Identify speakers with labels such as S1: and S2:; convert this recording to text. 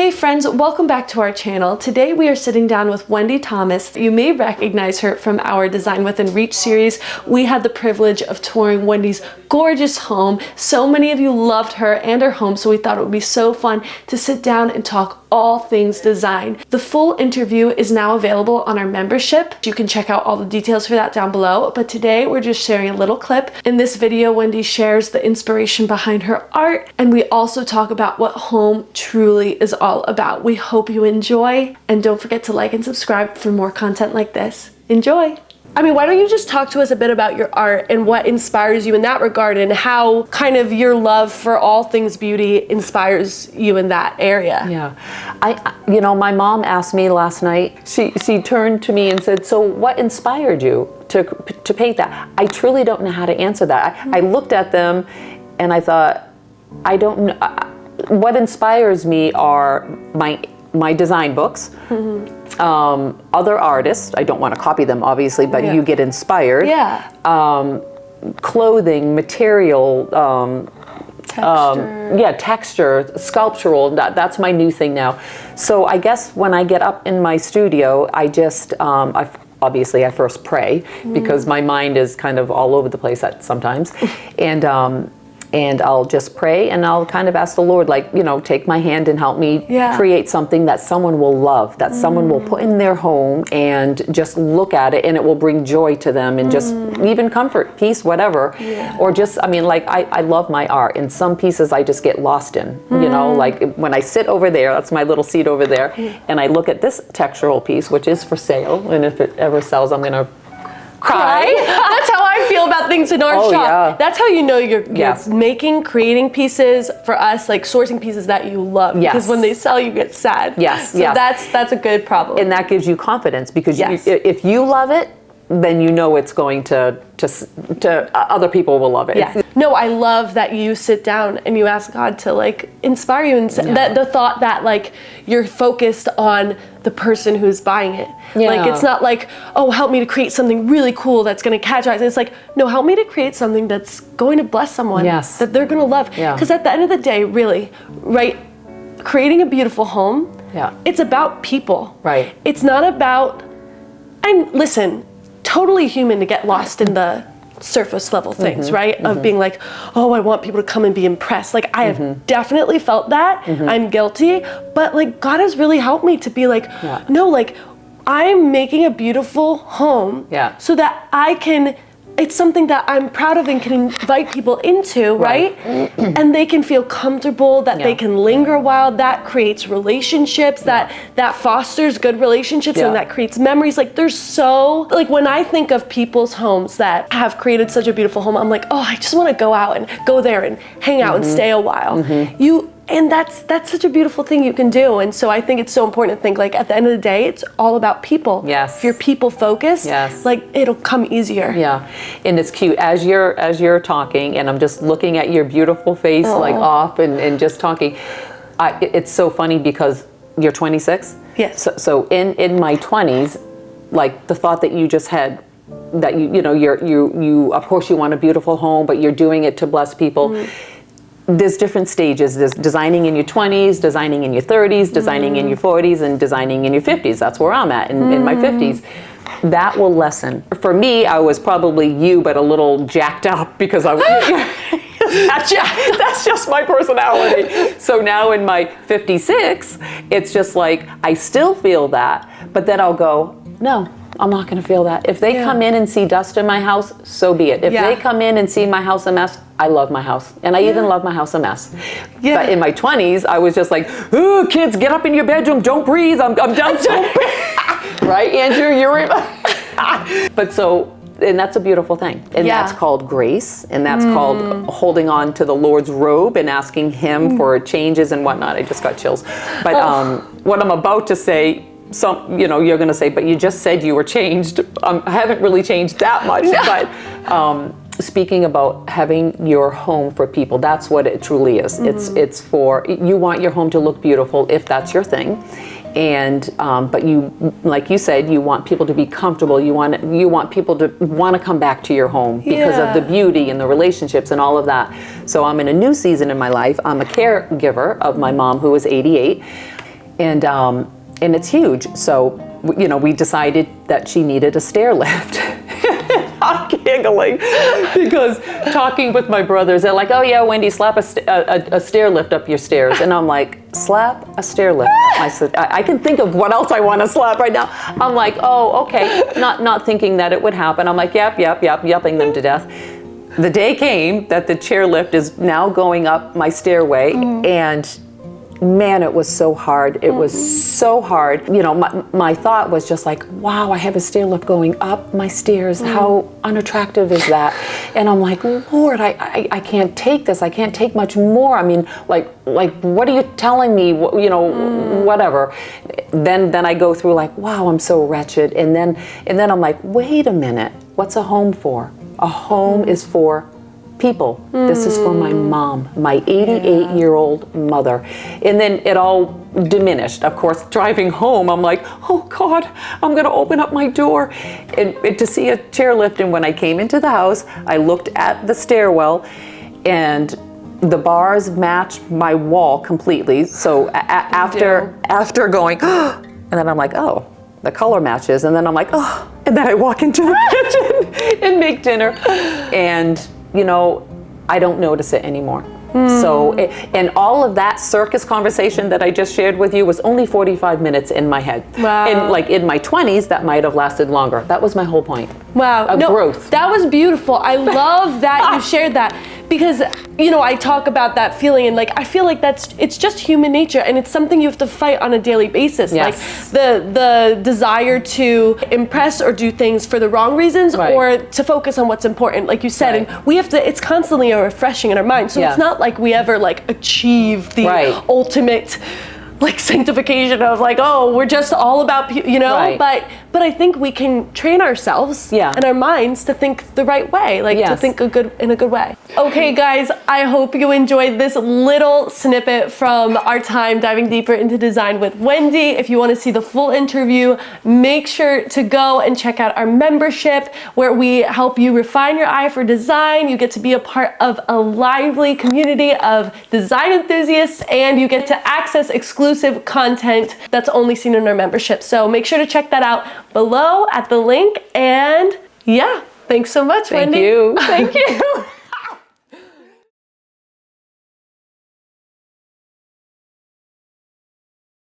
S1: Hey friends, welcome back to our channel. Today we are sitting down with Wendy Thomas. You may recognize her from our Design Within Reach series. We had the privilege of touring Wendy's gorgeous home. So many of you loved her and her home, so we thought it would be so fun to sit down and talk all things design. The full interview is now available on our membership. You can check out all the details for that down below, but today we're just sharing a little clip. In this video, Wendy shares the inspiration behind her art, and we also talk about what home truly is all about. We hope you enjoy, and don't forget to like and subscribe for more content like this. Enjoy! I mean, why don't you just talk to us a bit about your art and what inspires you in that regard, and how kind of your love for all things beauty inspires you in that area?
S2: Yeah, you know, my mom asked me last night, she turned to me and said, so what inspired you to paint that? I truly don't know how to answer that. I looked at them and I thought, I don't know. What inspires me are my design books. Other artists, I don't want to copy them obviously, but you get inspired. Clothing, material,
S1: Texture.
S2: Texture, sculptural, that's my new thing now. So I guess when I get up in my studio, I just, obviously I first pray because my mind is kind of all over the place sometimes. And I'll just pray and I'll kind of ask the Lord, like, you know, take my hand and help me create something that someone will love, that someone will put in their home and just look at it and it will bring joy to them and just even comfort, peace, whatever. Or just, I mean, like, I love my art, and some pieces I just get lost in, you know, like when I sit over there, that's my little seat over there, and I look at this textural piece, which is for sale, and if it ever sells, I'm gonna cry.
S1: That's how I feel about things in our shop.
S2: Yeah.
S1: That's how you know you're creating pieces for us, like sourcing pieces that you love.
S2: Yes.
S1: Because when they sell, you get sad. So that's a good problem.
S2: And that gives you confidence because if you love it, then you know it's going to other people will love it.
S1: Yeah. No, I love that you sit down and you ask God to like inspire you, and that the thought that like you're focused on the person who's buying it. Like it's not like, oh, help me to create something really cool that's going to catch eyes. It's like, no, help me to create something that's going to bless someone, that they're going to love. Because at the end of the day, really, right, creating a beautiful home, it's about people.
S2: Right.
S1: It's not about, and listen, totally human to get lost in the surface level things, right? Of being like, oh, I want people to come and be impressed. Like I have definitely felt that. I'm guilty, but like God has really helped me to be like, no, like I'm making a beautiful home so that I can, it's something that I'm proud of and can invite people into, right? And they can feel comfortable, that they can linger a while. That creates relationships, that fosters good relationships, and that creates memories. Like there's so, like when I think of people's homes that have created such a beautiful home, I'm like, oh, I just want to go out and go there and hang out and stay a while. And that's such a beautiful thing you can do. And so I think it's so important to think, like, at the end of the day, it's all about people. If you're people focused, like it'll come easier.
S2: And it's cute as you're talking, and I'm just looking at your beautiful face, like off and just talking. It's so funny because you're 26. So in my 20s, like the thought that you just had, that you know you of course you want a beautiful home, but you're doing it to bless people. There's different stages. There's designing in your 20s, designing in your 30s, designing in your 40s, and designing in your 50s. That's where I'm at in my 50s. That will lessen. For me, I was probably you, but a little jacked up because I was that's just my personality. So now in my 56, it's just like I still feel that, but then I'll go, no, I'm not going to feel that. If they come in and see dust in my house, so be it. If they come in and see my house a mess, I love my house. And I even love my house a mess. But in my 20s, I was just like, ooh, kids, get up in your bedroom. Don't breathe. I'm done. Right, Andrew? You're But so, and that's a beautiful thing. And that's called grace. And that's called holding on to the Lord's robe and asking Him for changes and whatnot. I just got chills. But what I'm about to say, you know, you're going to say, but you just said you were changed. I haven't really changed that much. But speaking about having your home for people, that's what it truly is. It's for, you want your home to look beautiful if that's your thing. And but you, like you said, you want people to be comfortable. You want people to want to come back to your home because of the beauty and the relationships and all of that. So I'm in a new season in my life. I'm a caregiver of my mom, who is 88. and it's huge. So, you know, we decided that she needed a stair lift. I'm giggling because talking with my brothers, they're like, "Oh yeah, Wendy, slap a stair lift up your stairs," and I'm like, "Slap a stair lift?" I said, "I can think of what else I want to slap right now." I'm like, "Oh, okay," not thinking that it would happen. I'm like, "Yep, yupping them to death." The day came that the chairlift is now going up my stairway, and man, it was so hard. It was so hard. You know, my thought was just like, wow, I have a stair lift going up my stairs. How unattractive is that? And I'm like, Lord, I can't take this. I can't take much more. I mean, like, what are you telling me? You know, whatever. Then I go through like, wow, I'm so wretched. And then I'm like, wait a minute. What's a home for? A home is for people. This is for my mom, my 88-year-old mother. And then it all diminished. Of course, driving home, I'm like, oh God, I'm gonna open up my door and to see a chairlift. And when I came into the house, I looked at the stairwell and the bars matched my wall completely. So after going, and then I'm like, oh, the color matches. And then I'm like, oh, and then I walk into the kitchen and make dinner. And you know, I don't notice it anymore. So, and all of that circus conversation that I just shared with you was only 45 minutes in my head.
S1: Wow.
S2: And like in my 20s, that might have lasted longer. That was my whole point.
S1: Wow.
S2: Growth.
S1: That was beautiful. I love that you shared that because, you know, I talk about that feeling and like, I feel like it's just human nature and it's something you have to fight on a daily basis.
S2: Yes.
S1: Like the desire to impress or do things for the wrong reasons or to focus on what's important, like you said. And we have to, it's constantly a refreshing in our mind. So it's not like we ever like achieve the ultimate like sanctification of like, oh, we're just all about, you know, but I think we can train ourselves and our minds to think the right way, like to think in a good way. Okay, guys, I hope you enjoyed this little snippet from our time diving deeper into design with Wendy. If you want to see the full interview, make sure to go and check out our membership where we help you refine your eye for design. You get to be a part of a lively community of design enthusiasts and you get to access exclusive content that's only seen in our membership. So make sure to check that out below at the link. And yeah, thanks so much, Wendy.
S2: Thank you.